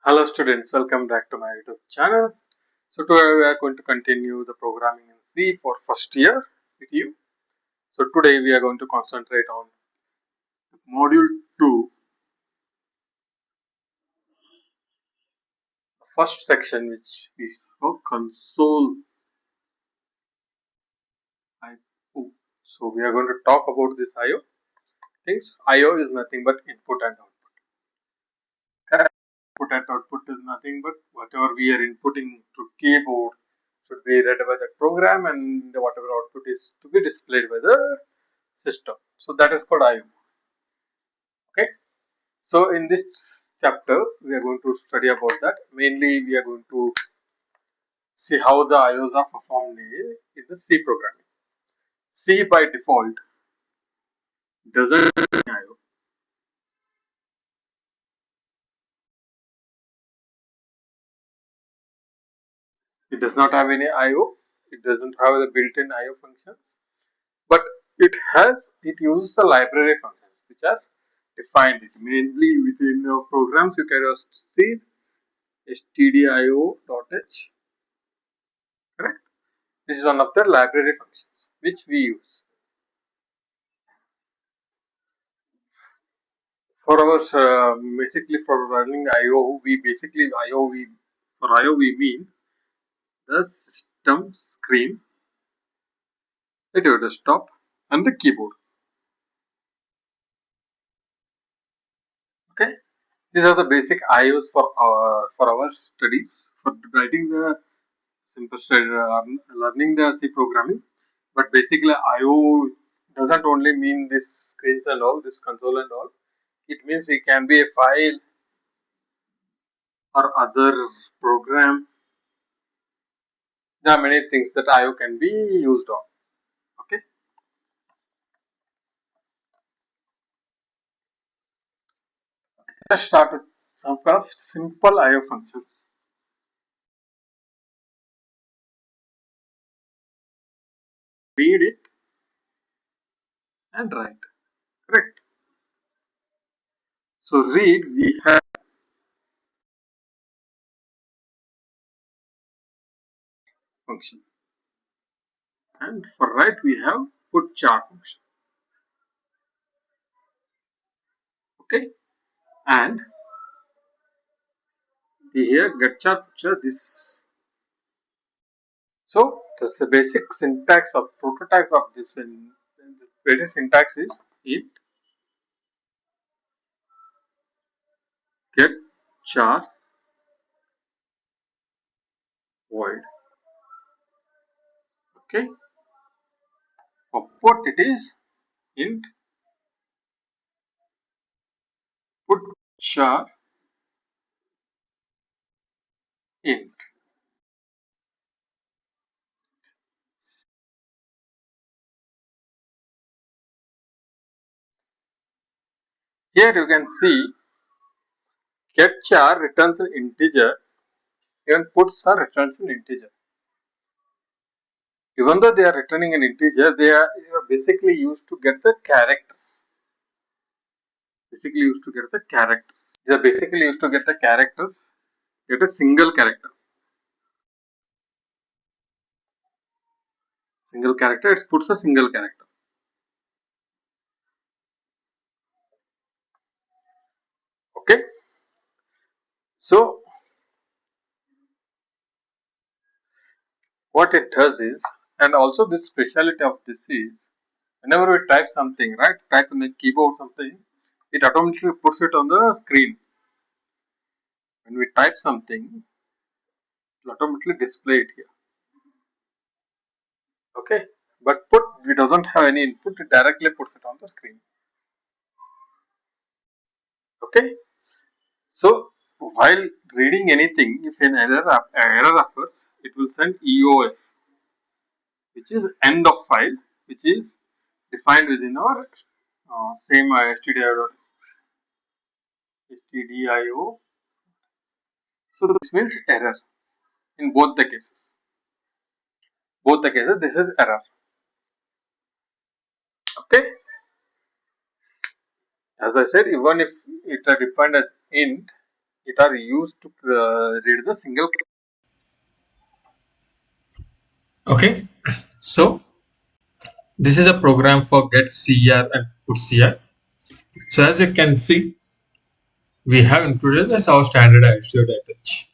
Hello students, welcome back to my YouTube channel. So today we are going to continue the programming in C for first year VTU. So today we are going to concentrate on module 2, the first section which is console IO. So we are going to talk about this IO things. IO is nothing but input and output. Correct? Input and output is nothing but whatever we are inputting to keyboard should be read by the program and whatever output is to be displayed by the system. So that is called IO. Okay. So in this chapter, we are going to study about that. Mainly, we are going to see how the IOs are performed in the C programming. C by default doesn't have any IO. It does not have any IO. It doesn't have the built-in IO functions, but it uses the library functions which are defined mainly within programs. You can just see stdio.h. Correct. This is one of the library functions which we use. For our basically for running IO, for IO we mean the system screen, your desktop, and the keyboard. Okay, these are the basic IOs for our studies for writing the simple study, learning the C programming. But basically, IO doesn't only mean this screens and all, this console and all. It means it can be a file or other program. There are many things that IO can be used on. Okay. Let's start with some kind of simple IO functions. Read it and write. Correct. So read we have function, and for write we have putchar function. Okay. And here getchar putchar this. So that's the basic syntax of prototype of this. And the basic syntax is int getchar void. Okay. Output it is int putchar int. Here you can see getchar returns an integer, even putchar returns an integer. Even though they are returning an integer, they are basically used to get the characters. Basically used to get the characters. They are basically used to get the characters, get a single character. Single character, it puts a single character. Okay. So what it does is, and also this speciality of this is, whenever we type something, right, type on the keyboard something, it automatically puts it on the screen. When we type something, it will automatically display it here. Okay, but it doesn't have any input, it directly puts it on the screen. Okay, so while reading anything, if an error occurs, it will send EOF, which is end of file, which is defined within our same stdio. So this means error in both the cases. Both the cases, this is error. Okay, as I said, even if it are defined as int, it are used to read the single. Okay, so this is a program for getchar and putchar. So as you can see, we have included as our standard ISO attach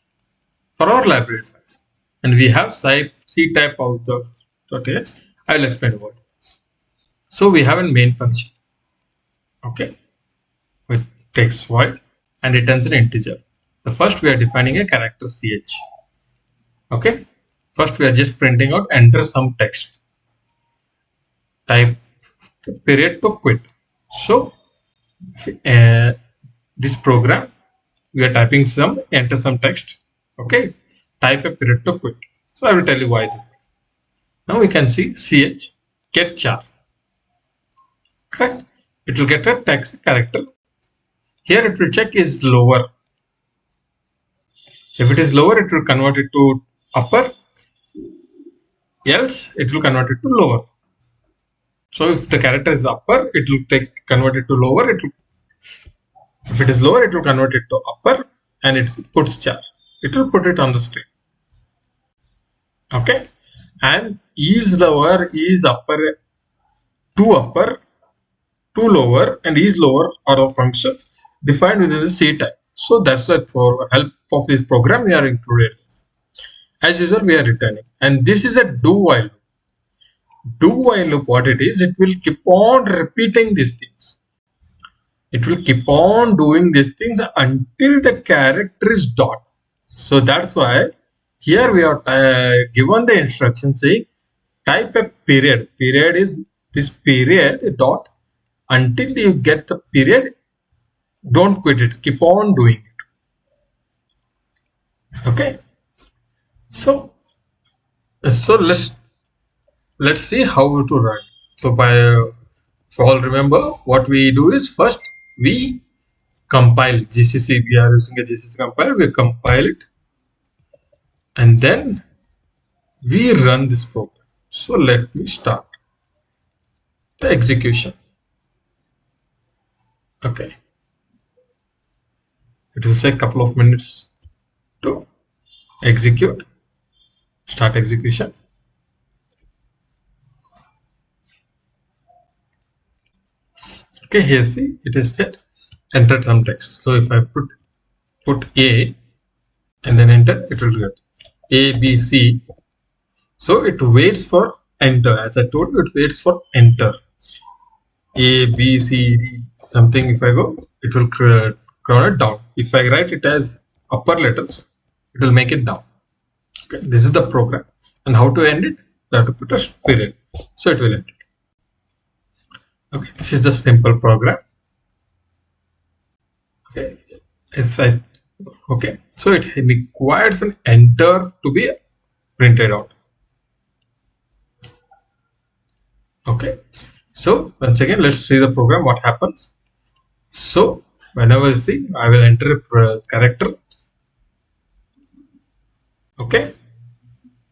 for our library files, and we have C type of the .h. I will explain what it is. So we have a main function, okay, with text void, and it returns an integer. The first we are defining a character ch. Okay, first we are just printing out enter some text type period to quit. So uh, this program we are typing some enter some text, okay, type a period to quit. So I will tell you why. Now we can see ch getchar, correct. It will get a text character. Here it will check is lower. If it is lower, it will convert it to upper, else it will convert it to lower. So if the character is upper, it will take convert it to lower. It will, if it is lower, it will convert it to upper, and it puts char. It will put it on the string. Okay, and is lower, is upper, to upper, to lower, and is lower are the functions defined within the C type. So that's it. For help of this program, we are included this. As usual, we are returning, and this is a do while. Do while loop, what it is, it will keep on repeating these things. It will keep on doing these things until the character is dot. So that's why here we are given the instruction saying type a period. Period is this period dot until you get the period. Don't quit it. Keep on doing it. Okay. So let's see how to run. So by for all remember what we do is first we compile GCC. We are using a GCC compiler. We compile it and then we run this program. So let me start the execution. Okay, it will take a couple of minutes to execute. Start execution. Okay, here see it is set enter some text. So if I put A and then enter, it will get A B C. So it waits for enter. As I told you, it waits for enter. A B C D something. If I go, it will crown it down. If I write it as upper letters, it will make it down. Okay, this is the program. And how to end it? You have to put a period. So it will end it. Okay, this is the simple program. Okay, okay. So it requires an enter to be printed out. Okay. So once again, let's see the program. What happens? So whenever you see, I will enter a character. Okay,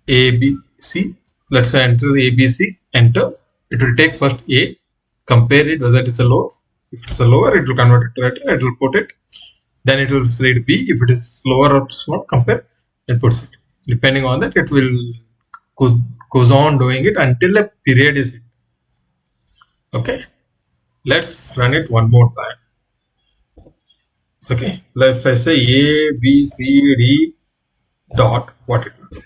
A B C. Let's say enter the A B C. Enter. It will take first A, compare it whether it's a lower. If it's a lower, it will convert it to enter. It will put it. Then it will read B. If it is lower or small, compare. It puts it. Depending on that, it will goes on doing it until a period is hit. Okay. Let's run it one more time. Okay, if I say A, B, C, D dot, what it will do?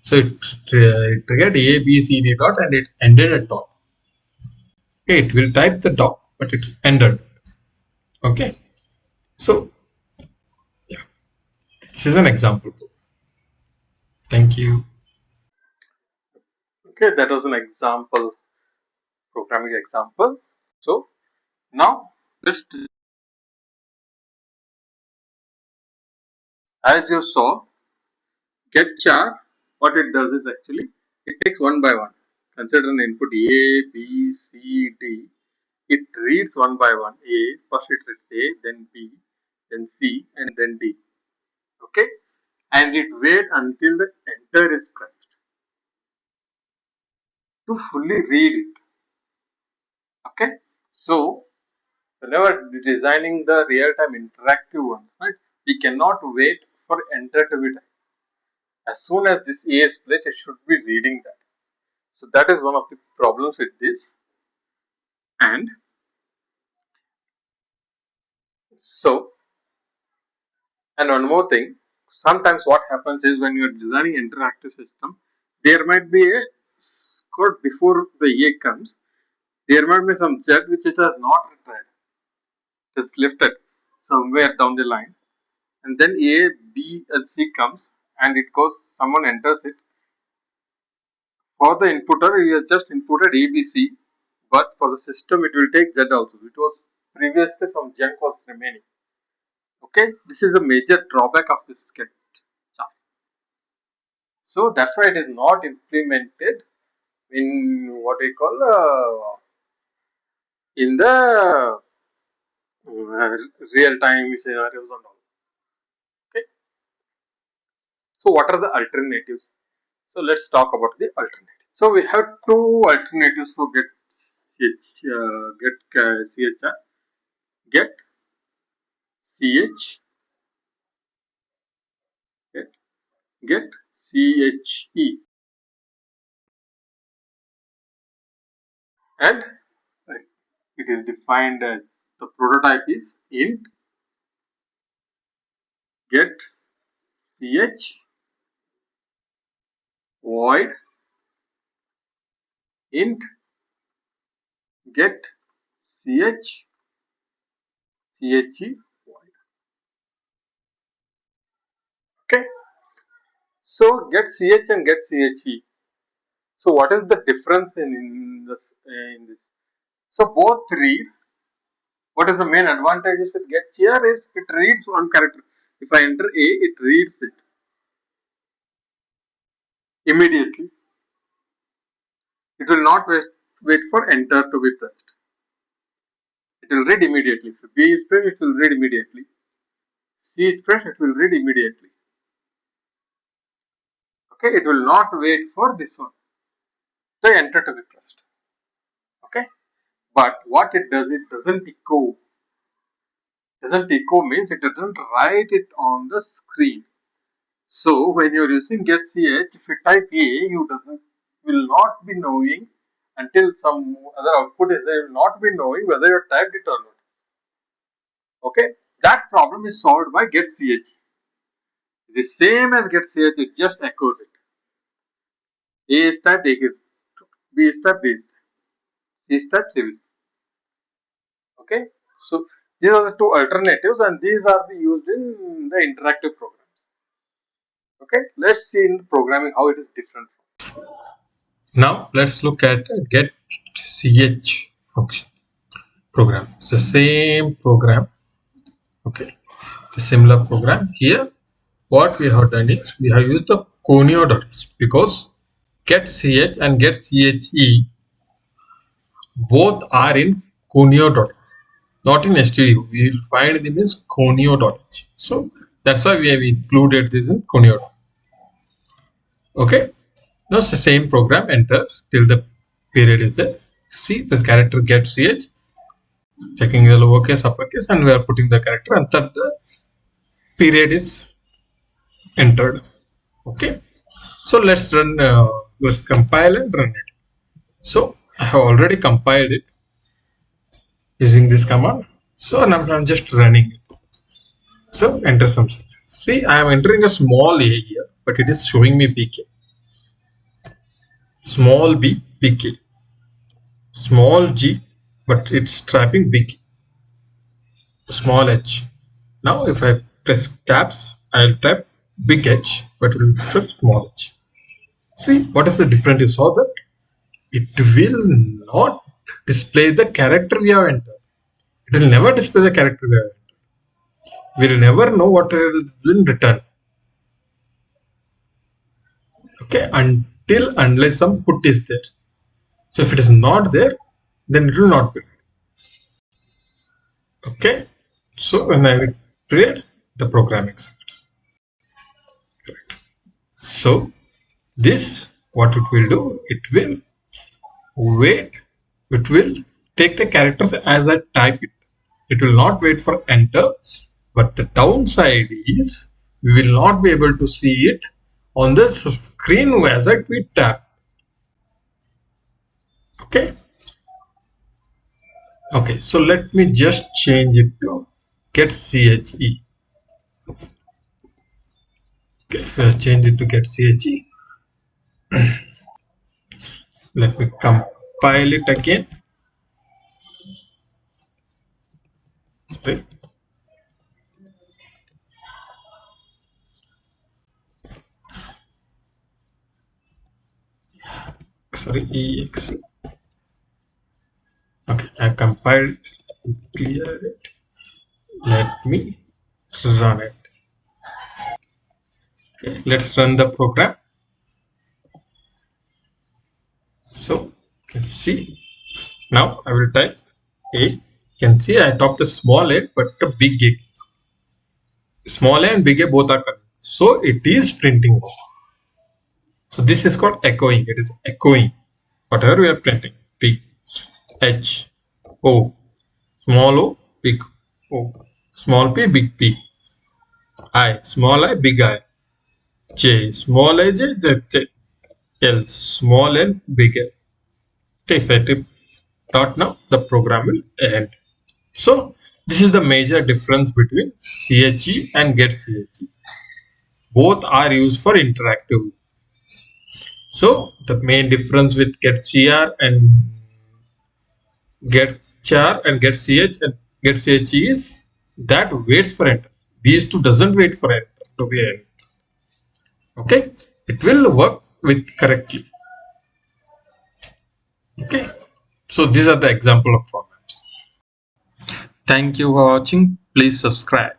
So it triggered A, B, C, D dot and it ended at dot. Okay, it will type the dot, but it ended. Okay, so yeah, this is an example. Thank you. Okay, that was an example, programming example. So now let's, as you saw, getchar, what it does is actually it takes one by one. Consider an input A, B, C, D. It reads one by one. A, first it reads A, then B, then C, and then D. Okay, and it waits until the enter is pressed to fully read it. Okay, so whenever designing the real-time interactive ones, right? we cannot wait for enter to be done. As soon as this A is placed, it should be reading that. So that is one of the problems with this. And so, and one more thing, sometimes what happens is when you are designing interactive system, there might be a code before the A comes, there might be some Z which it has not retried. It is lifted somewhere down the line, and then A, B, and C comes, and it goes. Someone enters it. For the inputter, he has just inputted A, B, C, but for the system, it will take Z also. It was previously some junk was remaining. Okay, this is a major drawback of this sketch chart. So that's why it is not implemented in what we call in the real time scenarios and all. Okay, so what are the alternatives? So let's talk about the alternatives. So we have two alternatives for get chr, get ch, get che, and it is defined as the prototype is int get ch void int get che void. Okay, so get ch and get che. So what is the difference in this? So both read. What is the main advantages with getchar is it reads one character. If I enter A, it reads it immediately. It will not wait for enter to be pressed. It will read immediately. If B is pressed, it will read immediately. C is pressed, it will read immediately. Okay, it will not wait for this one, the enter to be pressed. Okay, but what it does, it doesn't echo. Doesn't echo means it doesn't write it on the screen. So when you are using getch, if you type A, you will not be knowing until some other output is there. You will not be knowing whether you typed it or not. Okay, that problem is solved by getch. The same as getch, it just echoes it. A is typed, A is B is typed, B is typed. C is typed, C is typed. Okay, so these are the two alternatives, and these are used in the interactive programs. Okay, let's see in programming how it is different. Now let's look at getch function program. It's the same program. Okay, the similar program here. What we have done is we have used the conio.h because getch and getche both are in conio.h, not in stdu. We will find them as conio.h. So that's why we have included this in conio. Okay, now it's the same program. Enter till the period is there. See this character get ch, checking the lowercase, uppercase, and we are putting the character until the period is entered. Okay, so let's run. Let's compile and run it. So I have already compiled it using this command. So I'm just running it. So enter some. See, I am entering a small a here, but it is showing me pk. Small b pk. Small g, but it's trapping big. Small h. Now if I press caps, I'll type big H, but it will type small h. See what is the difference? You saw that it will not display the character we have entered. It will never display the character we have entered. We will never know what will return. Okay, unless some put is there. So if it is not there, then it will not be. Okay, so when I create, the program executes. So this, what it will do, it will wait, it will take the characters as I type it. It will not wait for enter, But the downside is we will not be able to see it on the screen as we tap. Okay. Okay, so let me just change it to getche. Okay, change it to getche. Let me compile it again. Sorry. Sorry, ex. Okay, I compiled it, clear it. Let me run it. Okay, let's run the program. So let's see. Now I will type A. You can see I typed a small a but a big A. Small a and big A both are coming. So it is printing. So this is called echoing. It is echoing whatever we are printing. Big H O, small o, big O, small p, big P, I, small I, big I, J, small I, J, Z, J, L, small L, big L. If I type dot now, the program will end. So this is the major difference between CHE and getche. Both are used for interactive. So the main difference with getchar and getchar and getch and getche is that waits for enter. These two doesn't wait for enter to be enter. Okay, it will work with correctly. Okay, so these are the example of programs. Thank you for watching. Please subscribe.